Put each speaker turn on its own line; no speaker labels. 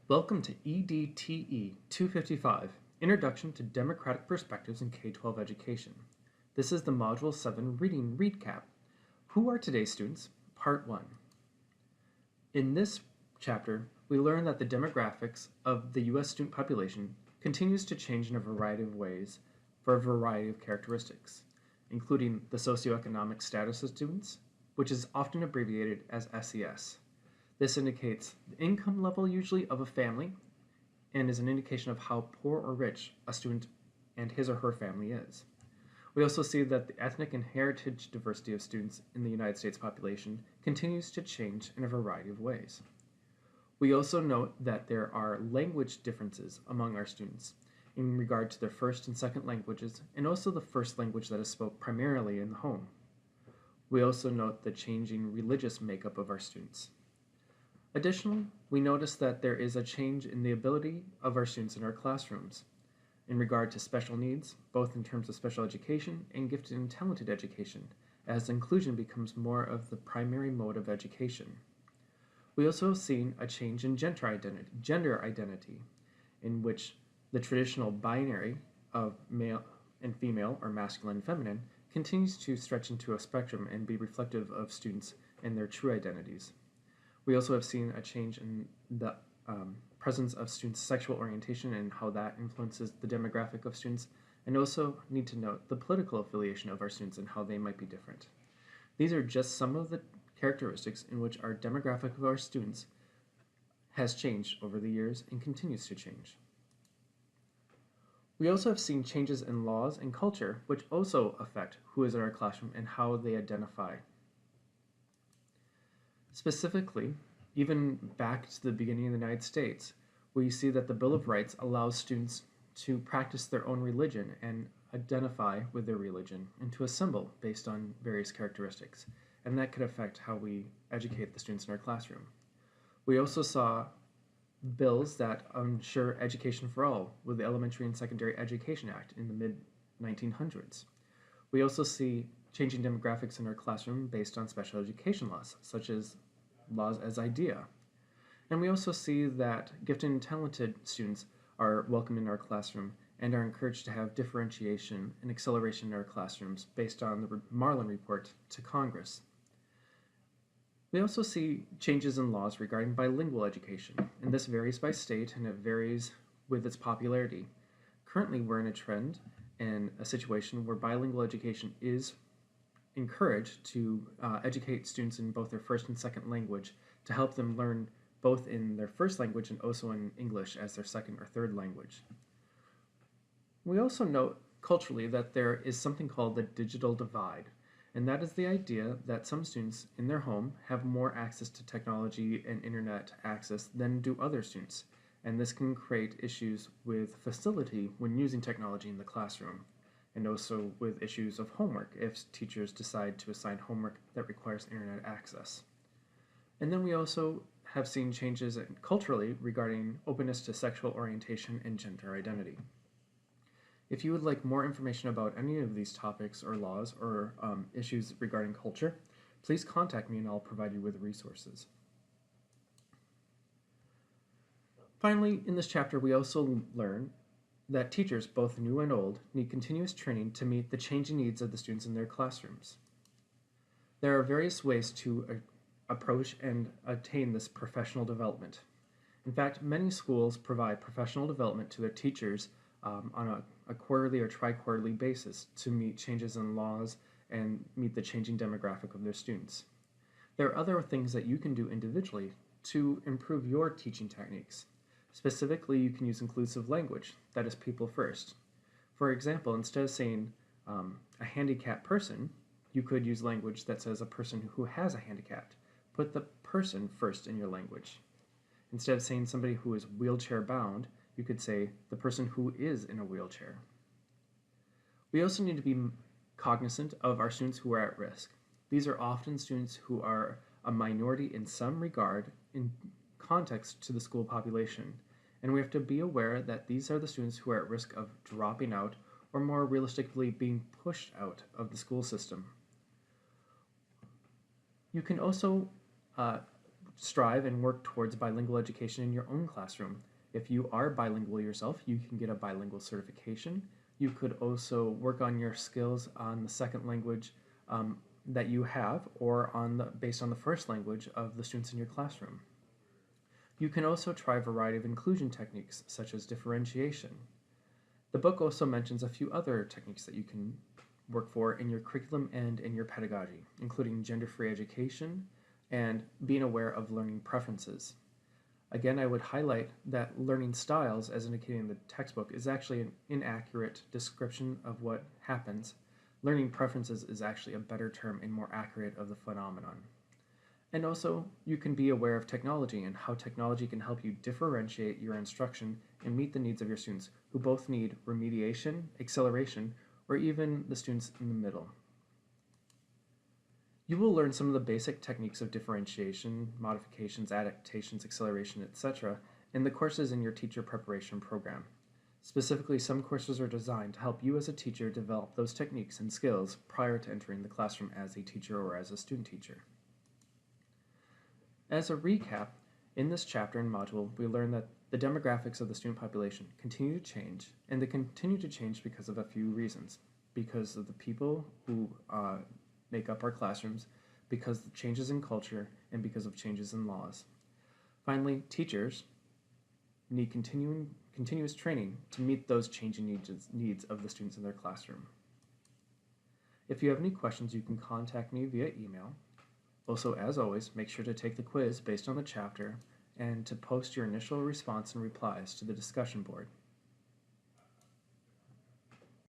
Welcome to EDTE 255, Introduction to Democratic Perspectives in K-12 Education. This is the Module 7 Reading Recap. Who are today's students? Part 1. In this chapter, we learn that the demographics of the U.S. student population continues to change in a variety of ways for a variety of characteristics, including the socioeconomic status of students, which is often abbreviated as SES. This indicates the income level usually of a family and is an indication of how poor or rich a student and his or her family is. We also see that the ethnic and heritage diversity of students in the United States population continues to change in a variety of ways. We also note that there are language differences among our students in regard to their first and second languages and also the first language that is spoken primarily in the home. We also note the changing religious makeup of our students. Additionally, we notice that there is a change in the ability of our students in our classrooms in regard to special needs, both in terms of special education and gifted and talented education, as inclusion becomes more of the primary mode of education. We also have seen a change in gender identity, in which the traditional binary of male and female, or masculine and feminine, continues to stretch into a spectrum and be reflective of students and their true identities. We also have seen a change in the presence of students' sexual orientation and how that influences the demographic of students, and also need to note the political affiliation of our students and how they might be different. These are just some of the characteristics in which our demographic of our students has changed over the years and continues to change. We also have seen changes in laws and culture which also affect who is in our classroom and how they identify. Specifically, even back to the beginning of the United States, we see that the Bill of Rights allows students to practice their own religion and identify with their religion and to assemble based on various characteristics, and that could affect how we educate the students in our classroom. We also saw bills that ensure education for all with the Elementary and Secondary Education Act in the mid-1900s. We also see changing demographics in our classroom based on special education laws, such as laws as IDEA. And we also see that gifted and talented students are welcomed in our classroom and are encouraged to have differentiation and acceleration in our classrooms based on the Marlin Report to Congress. We also see changes in laws regarding bilingual education, and this varies by state and it varies with its popularity. Currently, we're in a trend and a situation where bilingual education is encouraged to educate students in both their first and second language to help them learn both in their first language and also in English as their second or third language. We also note culturally that there is something called the digital divide, and that is the idea that some students in their home have more access to technology and internet access than do other students, and this can create issues with facility when using technology in the classroom, and also with issues of homework if teachers decide to assign homework that requires internet access. And then we also have seen changes culturally regarding openness to sexual orientation and gender identity. If you would like more information about any of these topics or laws or issues regarding culture, please contact me and I'll provide you with resources. Finally, in this chapter, we also learn that teachers, both new and old, need continuous training to meet the changing needs of the students in their classrooms. There are various ways to approach and attain this professional development. In fact, many schools provide professional development to their teachers on a quarterly or tri-quarterly basis to meet changes in laws and meet the changing demographic of their students. There are other things that you can do individually to improve your teaching techniques. Specifically, you can use inclusive language, that is people first. For example, instead of saying a handicapped person, you could use language that says a person who has a handicap. Put the person first in your language. Instead of saying somebody who is wheelchair bound, you could say the person who is in a wheelchair. We also need to be cognizant of our students who are at risk. These are often students who are a minority in some regard in context to the school population, and we have to be aware that these are the students who are at risk of dropping out or more realistically being pushed out of the school system. You can also strive and work towards bilingual education in your own classroom. If you are bilingual yourself, you can get a bilingual certification. You could also work on your skills on the second language that you have, or based on the first language of the students in your classroom. You can also try a variety of inclusion techniques, such as differentiation. The book also mentions a few other techniques that you can work for in your curriculum and in your pedagogy, including gender-free education and being aware of learning preferences. Again, I would highlight that learning styles, as indicated in the textbook, is actually an inaccurate description of what happens. Learning preferences is actually a better term and more accurate of the phenomenon. And also, you can be aware of technology and how technology can help you differentiate your instruction and meet the needs of your students who both need remediation, acceleration, or even the students in the middle. You will learn some of the basic techniques of differentiation, modifications, adaptations, acceleration, etc. in the courses in your teacher preparation program. Specifically, some courses are designed to help you as a teacher develop those techniques and skills prior to entering the classroom as a teacher or as a student teacher. As a recap, in this chapter and module, we learned that the demographics of the student population continue to change, and they continue to change because of a few reasons. Because of the people who make up our classrooms, because of changes in culture, and because of changes in laws. Finally, teachers need continuous training to meet those changing needs of the students in their classroom. If you have any questions, you can contact me via email. Also, as always, make sure to take the quiz based on the chapter and to post your initial response and replies to the discussion board.